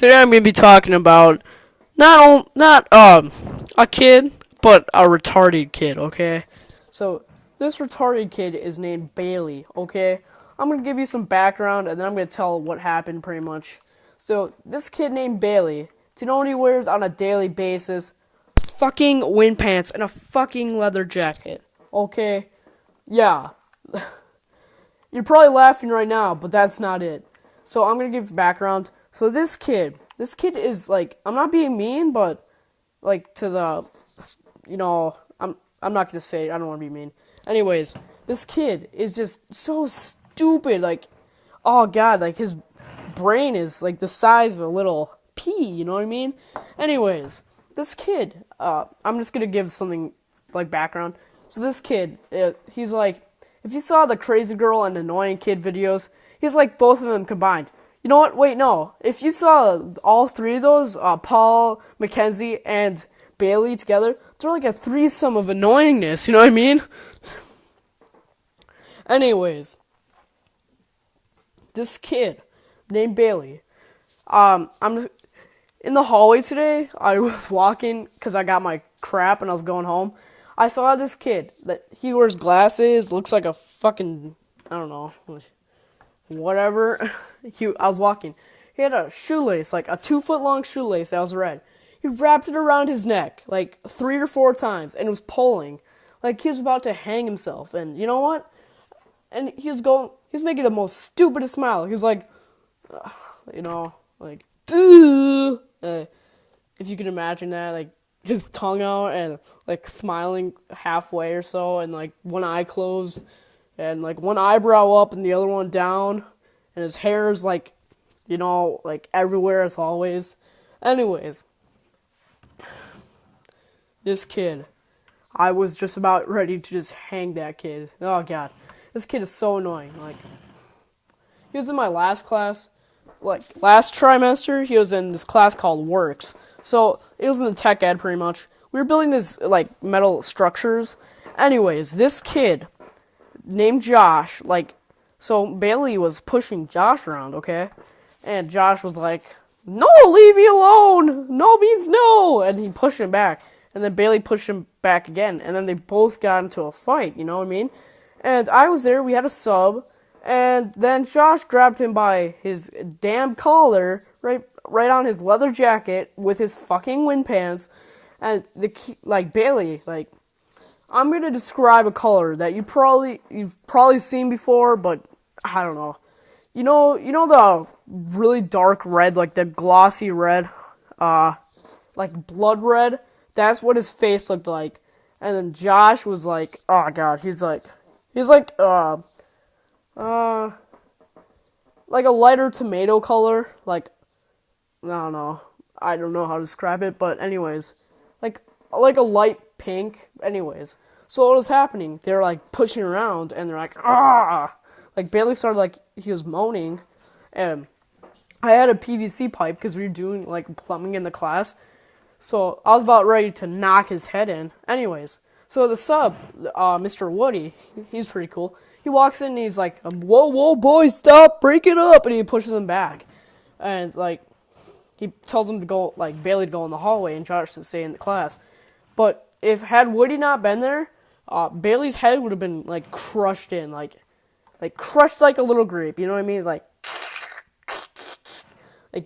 Today I'm gonna be talking about not a kid, but a retarded kid. Okay, so this retarded kid is named Bailey. Okay, I'm gonna give you some background and then I'm gonna tell what happened pretty much. So this kid named Bailey, do you know what he wears on a daily basis? Fucking wind pants and a fucking leather jacket. Okay, yeah. You're probably laughing right now, but that's not it. So I'm gonna give background. So this kid is like, I'm not being mean, but like to the, I'm not gonna say it. I don't want to be mean. Anyways, this kid is just so stupid. Like, oh god, like his brain is like the size of a little pea. You know what I mean? Anyways, this kid, I'm just gonna give something like background. So this kid, he's like, if you saw the Crazy Girl and Annoying Kid videos, he's like both of them combined. You know what? Wait, no. If you saw all three of those, Paul, Mackenzie, and Bailey together, they're like a threesome of annoyingness. You know what I mean? Anyways, this kid named Bailey. I'm in the hallway today. I was walking because I got my crap and I was going home. I saw this kid that he wears glasses, looks like a fucking, I don't know, whatever. I was walking. He had a shoelace, like a 2-foot long shoelace that was red. He wrapped it around his neck like 3 or 4 times and was pulling, like he was about to hang himself. And you know what? And he was making the most stupidest smile. He was like, like, if you can imagine that, like his tongue out and like smiling halfway or so, and like one eye closed and like one eyebrow up and the other one down, and his hair is like, like everywhere as always. Anyways, this kid, I was just about ready to just hang that kid. Oh god, this kid is so annoying. Like, he was in my last class, like last trimester. He was in this class called Works. So it was in the tech ed pretty much. We were building this like metal structures. Anyways, this kid named Josh, like, so Bailey was pushing Josh around, okay? And Josh was like, no, leave me alone. No means no. And he pushed him back. And then Bailey pushed him back again. And then they both got into a fight, you know what I mean? And I was there, we had a sub. And then Josh grabbed him by his damn collar, right on his leather jacket with his fucking wind pants. And Bailey, like, I'm gonna describe a color that you've probably seen before, but I don't know. You know the really dark red, like the glossy red, like blood red? That's what his face looked like. And then Josh was like, oh god, he's like a lighter tomato color, like, I don't know how to describe it, but anyways, like a light pink. Anyways, so what was happening? They were like pushing around, and they're like, ah, like Bailey started, like, he was moaning, and I had a PVC pipe because we were doing like plumbing in the class, so I was about ready to knock his head in. Anyways, so the sub, Mr. Woody, he's pretty cool. He walks in and he's like, whoa, boys, stop, break it up, and he pushes him back, and like, he tells him to go, like, Bailey to go in the hallway and Josh to stay in the class. But had Woody not been there, Bailey's head would have been, like, crushed in, like crushed like a little grape, you know what I mean? Like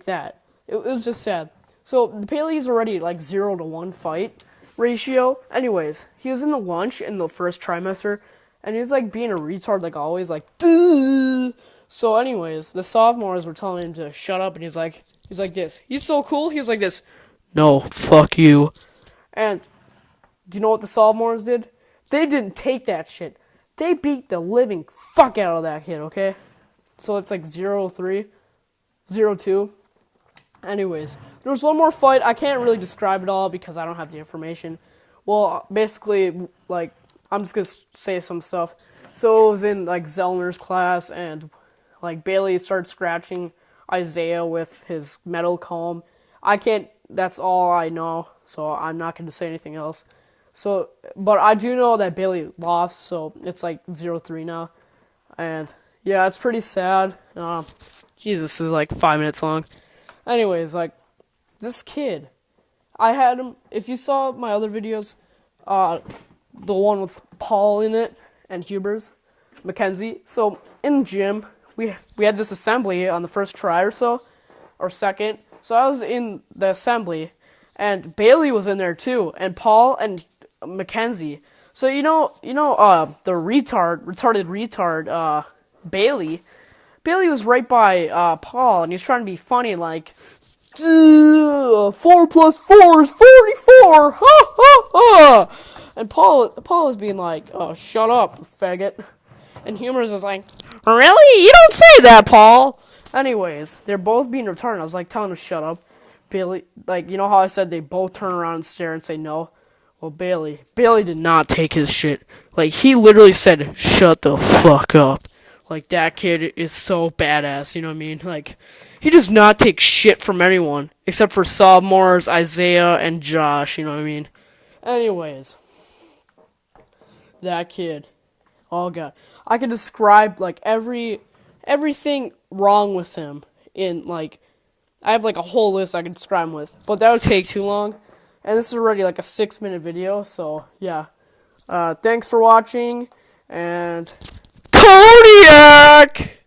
that. It was just sad. So, Bailey's already, like, 0-to-1 fight ratio. Anyways, he was in the lunch in the first trimester, and he was, like, being a retard, like always, like, duh. So, anyways, the sophomores were telling him to shut up, and he's like this. He's so cool, he was like this. No, fuck you. And do you know what the sophomores did? They didn't take that shit. They beat the living fuck out of that kid, okay? So it's like 0-3, 0-2. Anyways, there was one more fight. I can't really describe it all because I don't have the information. Well, basically, like, I'm just gonna say some stuff. So it was in, like, Zellner's class, and, like, Bailey started scratching Isaiah with his metal comb. That's all I know, so I'm not going to say anything else. So, but I do know that Bailey lost, so it's like 0-3 now. And, yeah, it's pretty sad. Jesus, this is like 5 minutes long. Anyways, like, this kid, I had him, if you saw my other videos, the one with Paul in it, and Huber's, Mackenzie, so, in gym, we had this assembly on the first try or so, or second, so I was in the assembly, and Bailey was in there too, and Paul and Mackenzie, so you know, the retarded retard, Bailey was right by, Paul, and he's trying to be funny, like, 4 plus 4 is 44, ha ha ha, and Paul was being like, oh, shut up, faggot, and Humorous was like, really? You don't say that, Paul! Anyways, they're both being retarded, I was like, telling them to shut up. Bailey, like, you know how I said they both turn around and stare and say no? Well, Bailey did not take his shit. Like, he literally said, shut the fuck up. Like, that kid is so badass, you know what I mean? Like, he does not take shit from anyone, except for sophomores, Isaiah, and Josh, you know what I mean? Anyways, that kid, oh god. I could describe, like, everything wrong with him in, like, I have, like, a whole list I could describe him with, but that would take too long, and this is already, like, a 6-minute video, so, yeah. Thanks for watching, and Kodiak!